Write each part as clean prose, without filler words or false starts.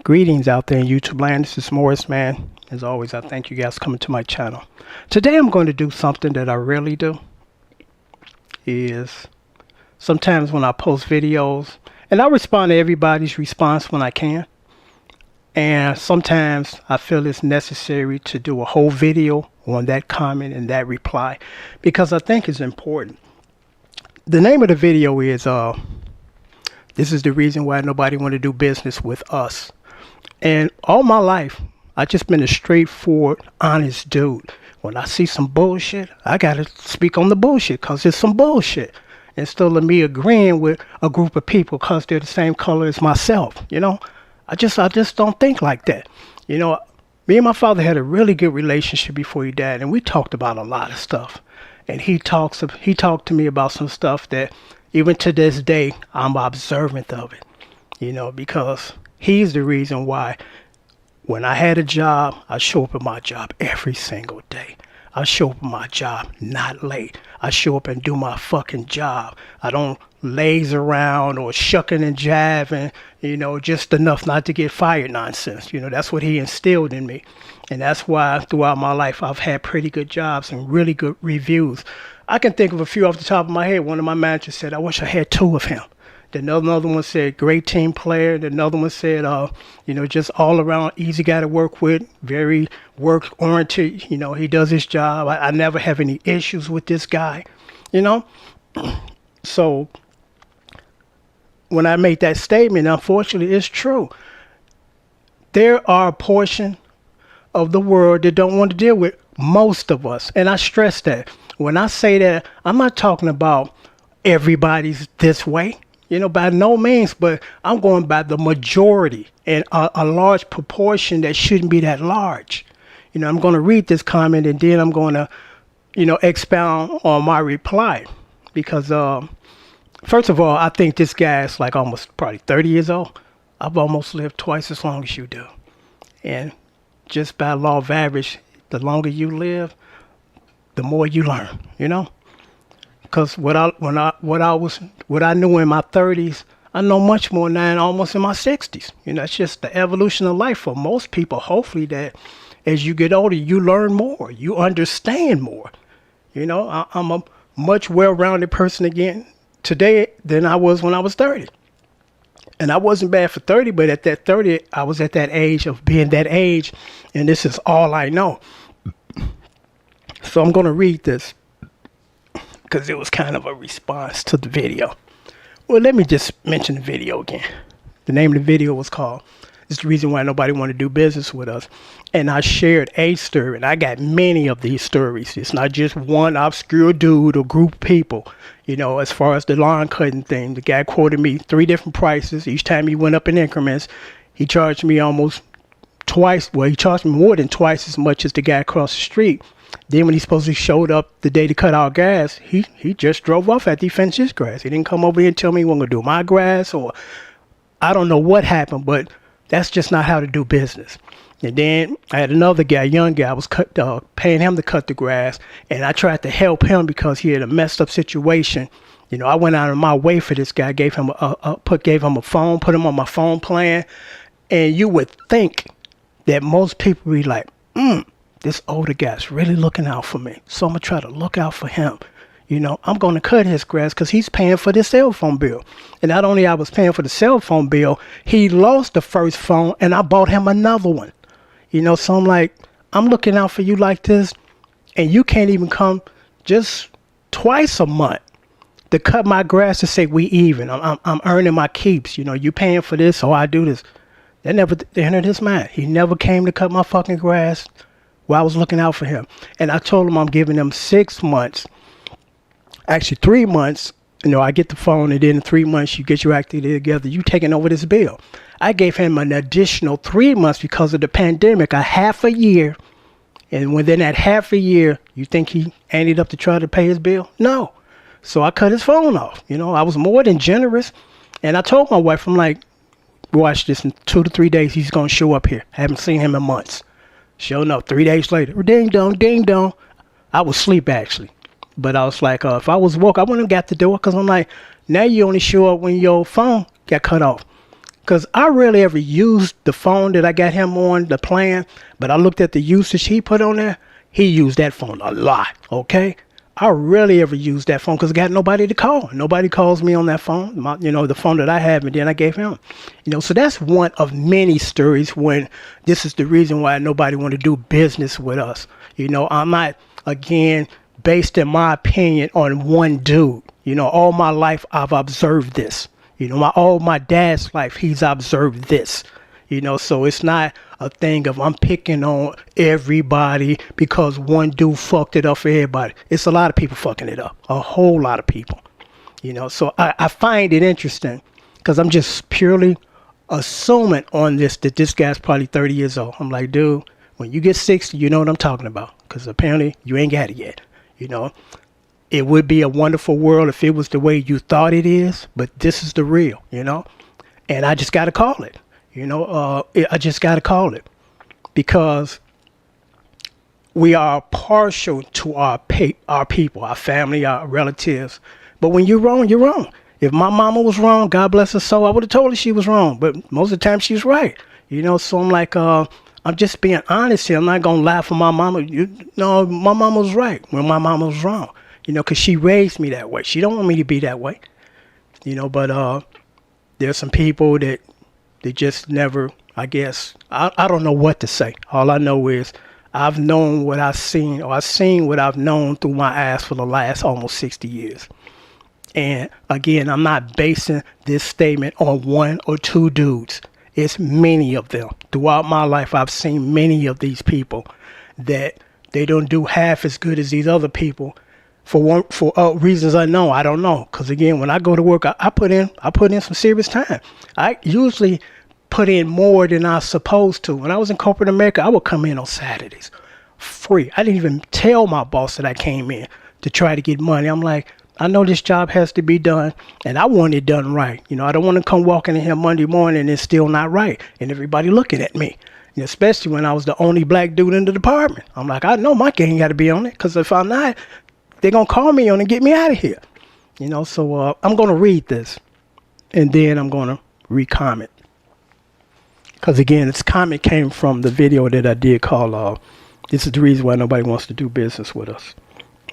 Greetings out there in YouTube land. This is Morris, man. As always, I thank you guys for coming to my channel. Today I'm going to do something that I rarely do. Is sometimes when I post videos, and I respond to everybody's response when I can. And sometimes I feel it's necessary to do a whole video on that comment and that reply, because I think it's important. The name of the video is this is the reason why nobody want to do business with us. And all my life, I just been a straightforward, honest dude. When I see some bullshit, I gotta speak on the bullshit because it's some bullshit. Instead of me agreeing with a group of people because they're the same color as myself, you know. I just don't think like that. You know, me and my father had a really good relationship before he died, and we talked about a lot of stuff. And he talked to me about some stuff that even to this day I'm observant of it. You know, because he's the reason why when I had a job, I show up at my job every single day. I show up at my job not late. I show up and do my fucking job. I don't laze around or shucking and jiving, you know, just enough not to get fired nonsense. You know, that's what he instilled in me. And that's why throughout my life, I've had pretty good jobs and really good reviews. I can think of a few off the top of my head. One of my managers said, I wish I had two of him. Then another one said, great team player. Then another one said, you know, just all around easy guy to work with, very work oriented. You know, he does his job. I never have any issues with this guy, you know. So when I made that statement, unfortunately, it's true. There are a portion of the world that don't want to deal with most of us. And I stress that. When I say that, I'm not talking about everybody's this way. You know, by no means, but I'm going by the majority and a large proportion that shouldn't be that large. You know, I'm going to read this comment and then I'm going to, you know, expound on my reply. Because, first of all, I think this guy is like almost probably 30 years old. I've almost lived twice as long as you do. And just by law of average, the longer you live, the more you learn, you know. Because what I knew in my 30s, I know much more now, almost in my 60s. You know, it's just the evolution of life for most people. Hopefully that as you get older, you learn more, you understand more. You know, I'm a much well-rounded person again today than I was when I was 30. And I wasn't bad for 30, but at that 30, I was at that age of being that age, and this is all I know. So I'm going to read this, because it was kind of a response to the video. Well, let me just mention the video again. The name of the video was called, "It's the Reason Why Nobody Want to Do Business with Us." And I shared a story, and I got many of these stories. It's not just one obscure dude or group of people. You know, as far as the lawn cutting thing, the guy quoted me 3 different prices. Each time he went up in increments, he charged me almost twice. Well, he charged me more than twice as much as the guy across the street. Then when he supposedly showed up the day to cut our grass, he just drove off after he finished his grass. He didn't come over here and tell me he wasn't going to do my grass, or I don't know what happened, but that's just not how to do business. And then I had another guy, young guy, I was paying him to cut the grass, and I tried to help him because he had a messed up situation. You know, I went out of my way for this guy, gave him a phone, put him on my phone plan, and you would think that most people would be like, this older guy's really looking out for me, so I'm going to try to look out for him. You know, I'm going to cut his grass because he's paying for the cell phone bill. And not only I was paying for the cell phone bill, he lost the first phone and I bought him another one. You know, so I'm like, I'm looking out for you like this, and you can't even come just twice a month to cut my grass to say we even. I'm earning my keeps. You know, you paying for this, so I do this. That never entered his mind. He never came to cut my fucking grass while I was looking out for him. And I told him I'm giving him 6 months, actually 3 months. You know, I get the phone, and then in 3 months, you get your activity together. You taking over this bill. I gave him an additional 3 months because of the pandemic, a half a year. And within that half a year, you think he ended up to try to pay his bill? No. So I cut his phone off. You know, I was more than generous. And I told my wife, I'm like, watch this, in 2 to 3 days, he's going to show up here. I haven't seen him in months. Sure enough, 3 days later, ding dong, ding dong. I was asleep actually. But I was like, if I was woke, I wouldn't have got the door, because I'm like, now you only show up when your phone got cut off. Because I rarely ever used the phone that I got him on, the plan, but I looked at the usage he put on there. He used that phone a lot, okay? I rarely ever use that phone because I got nobody to call. Nobody calls me on that phone, the phone that I have, and then I gave him. So that's one of many stories when this is the reason why nobody want to do business with us. I'm not, again, based in my opinion on one dude. All my life I've observed this. All my dad's life, he's observed this. So it's not a thing of I'm picking on everybody because one dude fucked it up for everybody. It's a lot of people fucking it up. A whole lot of people. So I find it interesting because I'm just purely assuming on this that this guy's probably 30 years old. I'm like, dude, when you get 60, you know what I'm talking about, because apparently you ain't got it yet. It would be a wonderful world if it was the way you thought it is, but this is the real, and I just got to call it. I just got to call it because we are partial to our people, our family, our relatives. But when you're wrong, you're wrong. If my mama was wrong, God bless her soul, I would have told her she was wrong. But most of the time she's right. So I'm like, I'm just being honest here. I'm not going to lie for my mama. My mama was right when my mama was wrong, because she raised me that way. She don't want me to be that way, but there's some people that they just never, I guess, I don't know what to say. All I know is I've known what I've seen, or I've seen what I've known through my eyes for the last almost 60 years. And again, I'm not basing this statement on one or two dudes. It's many of them. Throughout my life, I've seen many of these people that they don't do half as good as these other people for reasons unknown. I don't know. Because again, when I go to work, I put in some serious time. I usually put in more than I was supposed to. When I was in corporate America, I would come in on Saturdays free. I didn't even tell my boss that I came in to try to get money. I'm like, I know this job has to be done, and I want it done right. I don't want to come walking in here Monday morning and it's still not right, and everybody looking at me. Especially when I was the only black dude in the department. I'm like, I know my gang got to be on it, because if I'm not, they're going to call me on and get me out of here. So I'm going to read this, and then I'm going to re-comment. Because again, this comment came from the video that I did called, this is the reason why nobody wants to do business with us.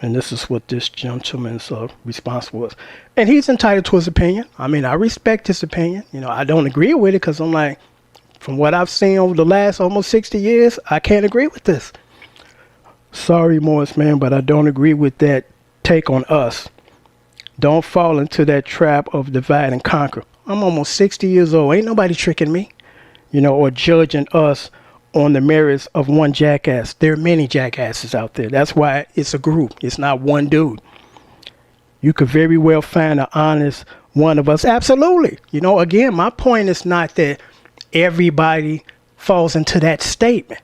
And this is what this gentleman's response was. And he's entitled to his opinion. I mean, I respect his opinion. I don't agree with it because I'm like, from what I've seen over the last almost 60 years, I can't agree with this. Sorry, Morris, man, but I don't agree with that take on us. Don't fall into that trap of divide and conquer. I'm almost 60 years old. Ain't nobody tricking me, or judging us on the merits of one jackass. There are many jackasses out there. That's why it's a group. It's not one dude. You could very well find an honest one of us. Absolutely. Again, my point is not that everybody falls into that statement.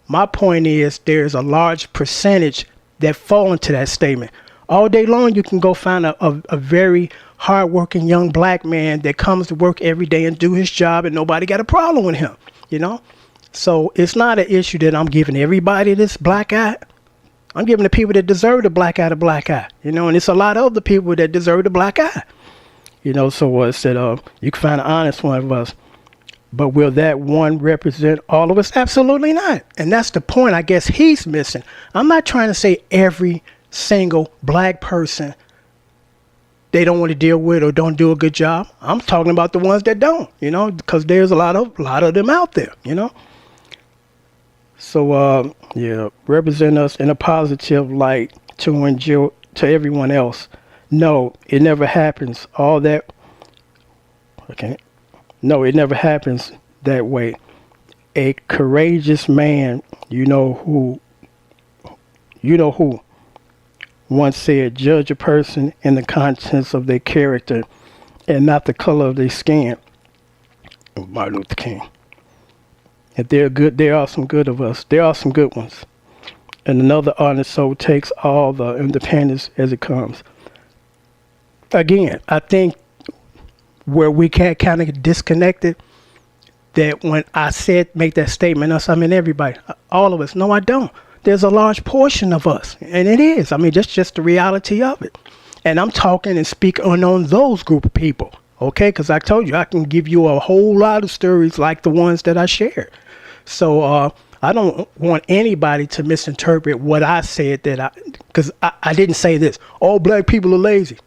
My point is there's a large percentage that fall into that statement. All day long, you can go find a very hardworking young black man that comes to work every day and do his job, and nobody got a problem with him, So it's not an issue that I'm giving everybody this black eye. I'm giving the people that deserve the black eye the black eye, and it's a lot of other people that deserve the black eye, So I said, you can find an honest one of us, but will that one represent all of us? Absolutely not. And that's the point I guess he's missing. I'm not trying to say every single black person they don't want to deal with or don't do a good job. I'm talking about the ones that don't, because there's a lot of them out there, So, represent us in a positive light to everyone else. No, it never happens. No, it never happens that way. A courageous man, who once said, judge a person in the contents of their character and not the color of their skin. Martin Luther King. If they're good, there are some good of us. There are some good ones. And another honest soul takes all the independence as it comes. Again, I think where we can't kind of disconnect it, that when I said make that statement, I mean everybody, all of us. No, I don't. There's a large portion of us, and it is. I mean, that's just the reality of it. And I'm talking and speaking on those group of people. Okay, because I told you I can give you a whole lot of stories like the ones that I shared. So I don't want anybody to misinterpret what I said, because I didn't say this. All black people are lazy.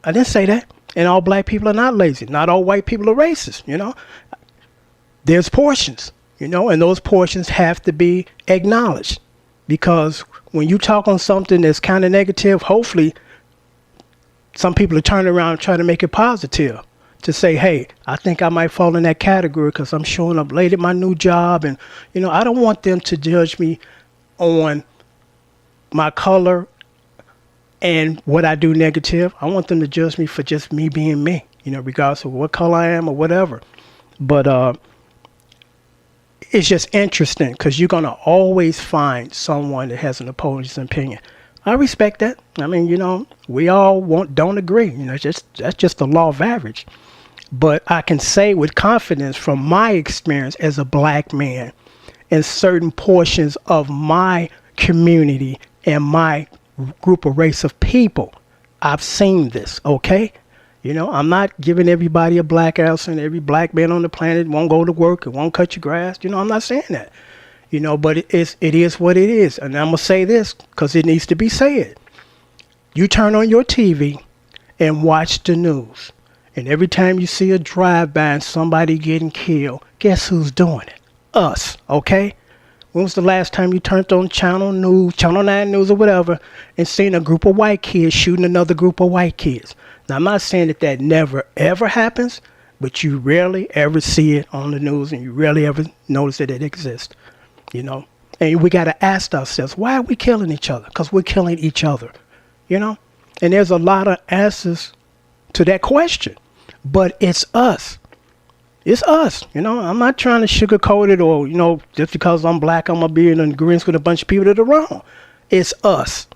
I didn't say that. And all black people are not lazy. Not all white people are racist. There's portions, and those portions have to be acknowledged, because when you talk on something that's kind of negative, hopefully some people are turning around and trying to make it positive, to say, hey, I think I might fall in that category because I'm showing up late at my new job. And, I don't want them to judge me on my color and what I do negative. I want them to judge me for just me being me, regardless of what color I am or whatever. But it's just interesting because you're going to always find someone that has an opposing opinion. I respect that. I mean, we all don't agree. That's just the law of average. But I can say with confidence from my experience as a black man in certain portions of my community and my group of race of people, I've seen this, okay? I'm not giving everybody a black ass and every black man on the planet won't go to work and won't cut your grass. I'm not saying that. But it is what it is. And I'm going to say this because it needs to be said. You turn on your TV and watch the news. And every time you see a drive-by and somebody getting killed, guess who's doing it? Us, okay? When was the last time you turned on Channel 9 News or whatever, and seen a group of white kids shooting another group of white kids? Now, I'm not saying that never, ever happens, but you rarely ever see it on the news and you rarely ever notice that it exists. And we got to ask ourselves, why are we killing each other? Because we're killing each other, And there's a lot of answers to that question, but it's us. It's us. I'm not trying to sugarcoat it or, just because I'm black, I'm going to be in agreement with a bunch of people that are wrong. It's us.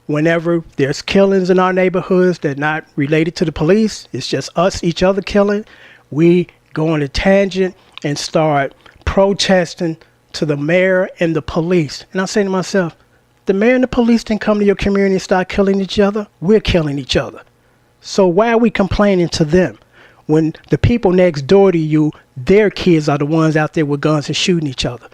Whenever there's killings in our neighborhoods that are not related to the police, it's just us, each other killing. We go on a tangent and start protesting to the mayor and the police. And I say to myself, the mayor and the police didn't come to your community and start killing each other. We're killing each other. So why are we complaining to them when the people next door to you, their kids are the ones out there with guns and shooting each other?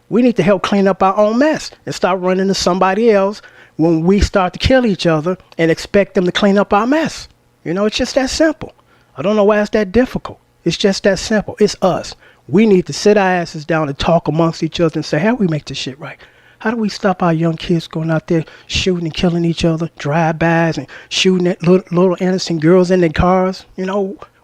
We need to help clean up our own mess and stop running to somebody else when we start to kill each other and expect them to clean up our mess. It's just that simple. I don't know why it's that difficult. It's just that simple. It's us. We need to sit our asses down and talk amongst each other and say, how do we make this shit right? How do we stop our young kids going out there shooting and killing each other, drive-bys and shooting at little innocent girls in their cars?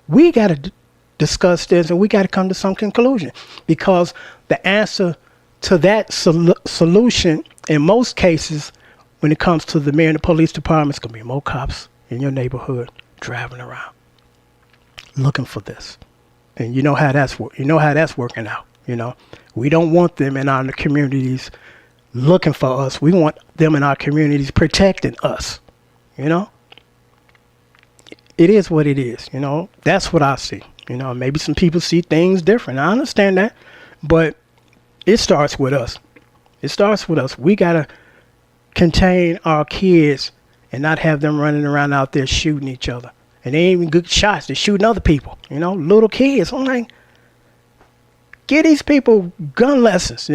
We got to discuss this and we got to come to some conclusion, because the answer to that solution in most cases, when it comes to the mayor and the police department, it's going to be more cops in your neighborhood driving around looking for this. And you know how that's working out. We don't want them in our communities looking for us. We want them in our communities protecting us. It is what it is. That's what I see. Maybe some people see things different. I understand that, but it starts with us. It starts with us. We gotta contain our kids and not have them running around out there shooting each other. And they ain't even good shots. They're shooting other people, little kids. I'm like, give these people gun lessons.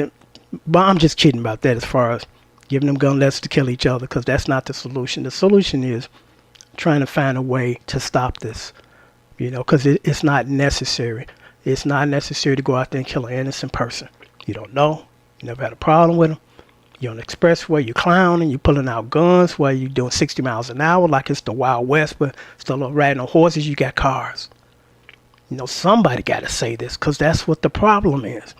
But I'm just kidding about that as far as giving them gun lessons to kill each other, because that's not the solution. The solution is trying to find a way to stop this, because it's not necessary. It's not necessary to go out there and kill an innocent person. You don't know. You never had a problem with them. You're on the expressway, you're clowning, you're pulling out guns while you're doing 60 miles an hour like it's the Wild West, but still riding on horses, you got cars. Somebody got to say this, because that's what the problem is.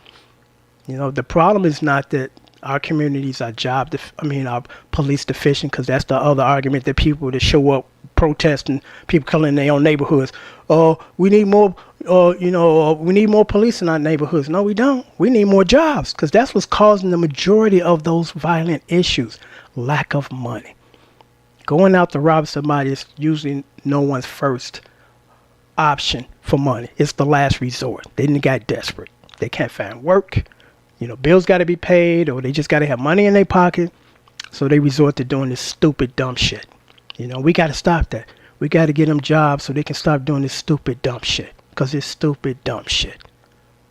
The problem is not that our communities are our police deficient, because that's the other argument that people that show up protesting, people killing in their own neighborhoods. We need more, we need more police in our neighborhoods. No, we don't. We need more jobs, because that's what's causing the majority of those violent issues. Lack of money. Going out to rob somebody is usually no one's first option for money. It's the last resort. They didn't get desperate. They can't find work. Bills got to be paid, or they just got to have money in their pocket. So they resort to doing this stupid, dumb shit. We got to stop that. We got to get them jobs so they can stop doing this stupid, dumb shit. Because it's stupid, dumb shit.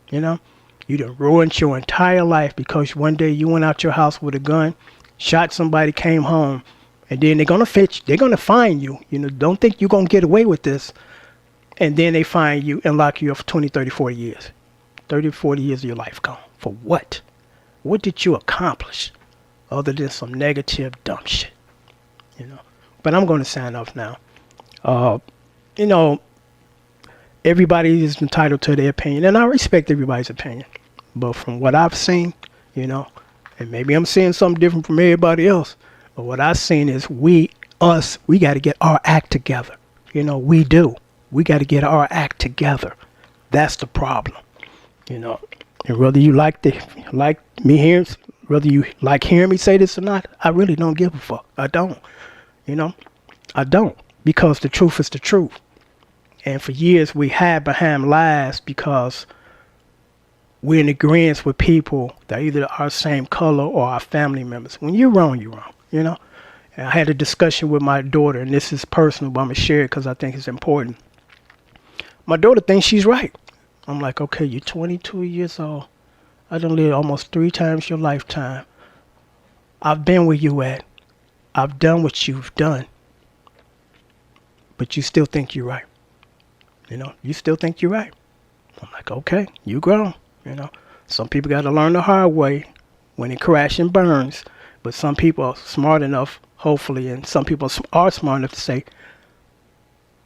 You know? You done ruined your entire life because one day you went out your house with a gun, shot somebody, came home, and then they're going to find you. You know, don't think you're going to get away with this. And then they find you and lock you up for 20, 30, 40 years. 30, 40 years of your life gone. For what? What did you accomplish other than some negative, dumb shit? You know? But I'm going to sign off now. You know, everybody is entitled to their opinion, and I respect everybody's opinion. But from what I've seen, you know, and maybe I'm seeing something different from everybody else, but what I've seen is we got to get our act together. You know, we do. We got to get our act together. That's the problem. You know, and whether you whether you like hearing me say this or not, I really don't give a fuck. I don't. You know, I don't. Because the truth is the truth. And for years we hide behind lies because we're in agreement with people that either are the same color or our family members. When you're wrong, you're wrong, you know? And I had a discussion with my daughter, and this is personal, but I'm going to share it because I think it's important. My daughter thinks she's right. I'm like, okay, you're 22 years old. I done lived almost 3 times your lifetime. I've been where you at. I've done what you've done. But you still think you're right. You know, you still think you're right. I'm like, okay, you grown. You know, some people got to learn the hard way when it crashes and burns. But some people are smart enough, hopefully, and some people are smart enough to say,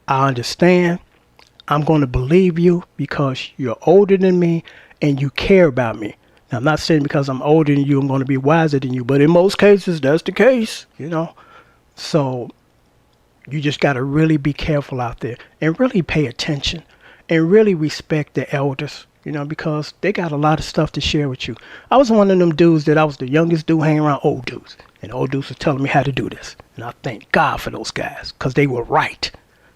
I understand. I'm going to believe you because you're older than me and you care about me. Now, I'm not saying because I'm older than you, I'm going to be wiser than you. But in most cases, that's the case, you know. So you just got to really be careful out there and really pay attention and really respect the elders, you know, because they got a lot of stuff to share with you. I was one of them dudes that I was the youngest dude hanging around old dudes. And old dudes were telling me how to do this. And I thank God for those guys because they were right.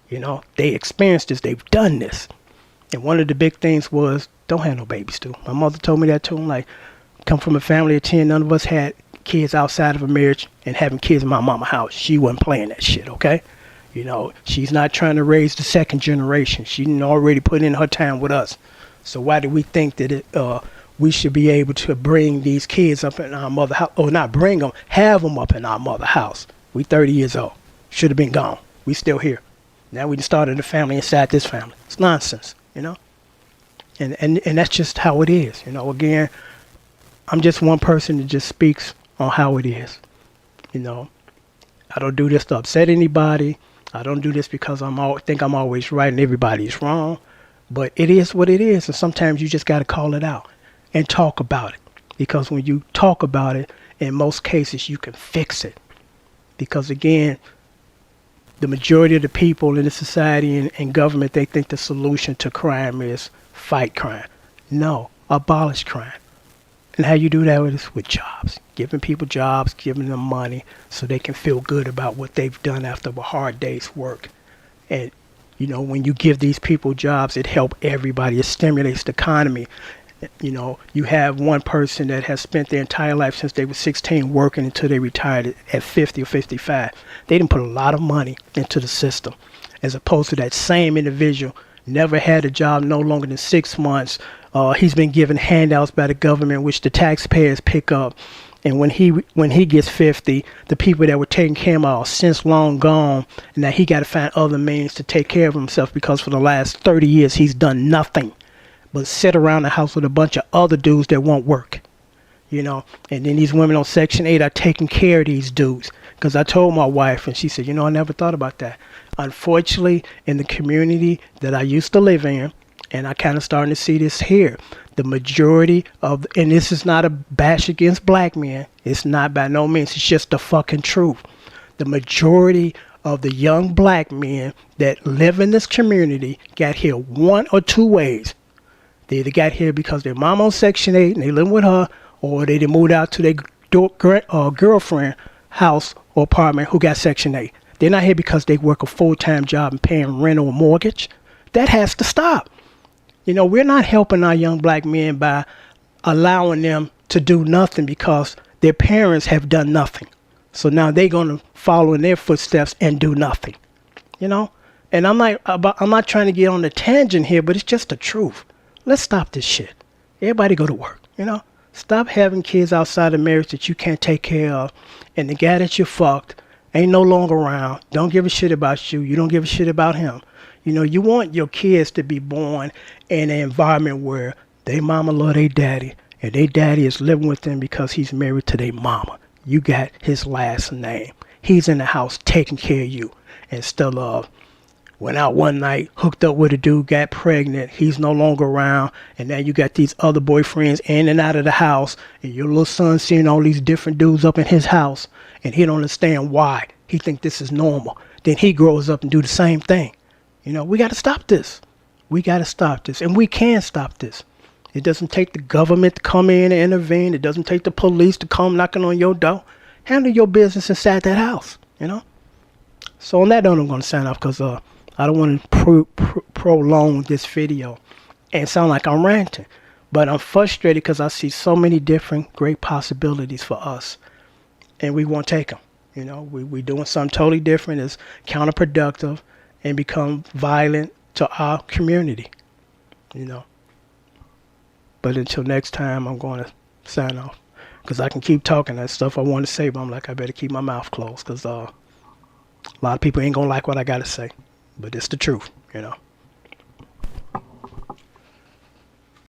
You know, they experienced this. They've done this. And one of the big things was don't have no babies, too. My mother told me that, too. Like, come from a family of 10. None of us had kids outside of a marriage and having kids in my mama's house. She wasn't playing that shit, okay? You know, she's not trying to raise the second generation. She didn't already put in her time with us. So why do we think that we should be able to bring these kids up in our mother house, or not bring them, have them up in our mother house? We 30 years old. Should have been gone. We still here. Now we started a family inside this family. It's nonsense, you know? And that's just how it is. You know, again, I'm just one person that just speaks on how it is. You know, I don't do this to upset anybody. I don't do this because I think I'm always right and everybody's wrong. But it is what it is. And sometimes you just got to call it out and talk about it. Because when you talk about it, in most cases, you can fix it. Because again, the majority of the people in the society and government, they think the solution to crime is fight crime. No, abolish crime. And how you do that is with jobs. Giving people jobs, giving them money so they can feel good about what they've done after a hard day's work. And, you know, when you give these people jobs, it helps everybody. It stimulates the economy. You know, you have one person that has spent their entire life since they were 16 working until they retired at 50 or 55. They didn't put a lot of money into the system, as opposed to that same individual never had a job no longer than 6 months. He's been given handouts by the government, which the taxpayers pick up. And when he gets 50, the people that were taking care of him are since long gone. And now he got to find other means to take care of himself because for the last 30 years, he's done nothing but sit around the house with a bunch of other dudes that won't work, you know. And then these women on Section 8 are taking care of these dudes. Because I told my wife, and she said, you know, I never thought about that. Unfortunately, in the community that I used to live in, and I kind of starting to see this here, the majority of, and this is not a bash against black men. It's not by no means. It's just the fucking truth. The majority of the young black men that live in this community got here one or two ways. They either got here because their mom on Section 8 and they live with her, or they moved out to their girlfriend house or apartment who got Section 8. They're not here because they work a full-time job and paying rent or mortgage. That has to stop. You know, we're not helping our young black men by allowing them to do nothing because their parents have done nothing. So now they're going to follow in their footsteps and do nothing. You know, And I'm not trying to get on a tangent here, but it's just the truth. Let's stop this shit. Everybody go to work, you know? Stop having kids outside of marriage that you can't take care of. And the guy that you fucked ain't no longer around. Don't give a shit about you. You don't give a shit about him. You know, you want your kids to be born in an environment where they mama love their daddy. And their daddy is living with them because he's married to their mama. You got his last name. He's in the house taking care of you. Instead of went out one night, hooked up with a dude, got pregnant, he's no longer around, and now you got these other boyfriends in and out of the house, and your little son seeing all these different dudes up in his house, and he don't understand why. He think this is normal. Then he grows up and do the same thing. You know, we got to stop this. We got to stop this, and we can stop this. It doesn't take the government to come in and intervene. It doesn't take the police to come knocking on your door. Handle your business inside that house, you know? So on that note, I'm going to sign off because I don't want to prolong this video and sound like I'm ranting. But I'm frustrated because I see so many different great possibilities for us. And we won't take them. You know, we're doing something totally different. It's counterproductive and become violent to our community, you know. But until next time, I'm going to sign off. Because I can keep talking that stuff I want to say, but I'm like, I better keep my mouth closed. Because a lot of people ain't going to like what I got to say. But it's the truth, you know.